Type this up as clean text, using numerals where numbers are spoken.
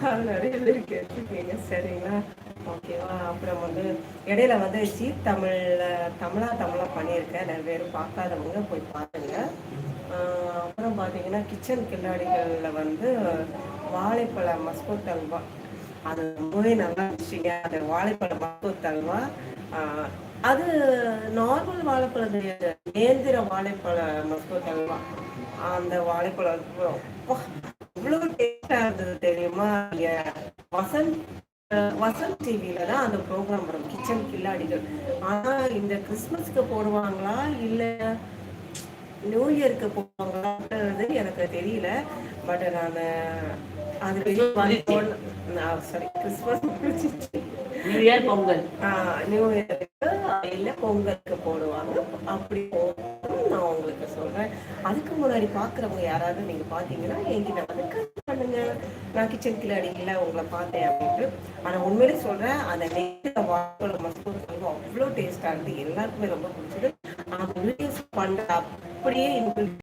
அது நிறைய பேர் கேட்டிருக்கீங்க. சரிங்களா? ஓகேவா? அப்புறம் வந்து இடையில வந்து ஜீ தமிழ்ல தமிழா பண்ணியிருக்கேன். நிறைய பேர் பார்க்காதவங்க போய் பாருங்க. அப்புறம் பார்த்தீங்கன்னா கிச்சன் கில்லாடிகள்ல வந்து வாழைப்பழ மஸ்கோத் அல்வா, அது ரொம்பவே நல்லா இருந்துச்சுங்க. அது வாழைப்பழ மஸ்கோத் அல்வா. ஆஹ் அது நார்மல் வாழைப்பழம் கிடையாது, நேந்திர வாழைப்பழ மஸ்கோத் அல்வா. அந்த வாழைப்பழம் இவ்வளவு டேஸ்டா இருந்தது தெரியுமா? வசந்த் வசந்த் டிவில தான் அந்த ப்ரோக்ராம் வரும், கிச்சன் கில்லாடிகள். ஆனா இந்த கிறிஸ்மஸ்க்கு போடுவாங்களா இல்ல நியூ இயருக்கு போடுவாங்களான்றது எனக்கு தெரியல. பட் நான் அது sorry, Christmas new year Pongal, new இயருக்கு இல்ல பொங்கலுக்கு போடுவாங்க. அப்படி நான் உங்களுக்கு சொல்றேன். அதுக்கு முன்னாடி பாக்குறவங்க யாராவது நீங்க பாத்தீங்கன்னா என்கிட்ட வந்து பண்ணுங்க, நான் கிச்சன் கிளாடியில உங்களை பார்த்தேன் அப்படின்ட்டு. ஆனா உண்மையிலே சொல்றேன், அந்த நேரத்தை வாழைப்பழ மசூத் அவ்வளோ டேஸ்டா இருந்து எல்லாருக்குமே ரொம்ப பிடிச்சது. அந்த பண்ற அப்படியே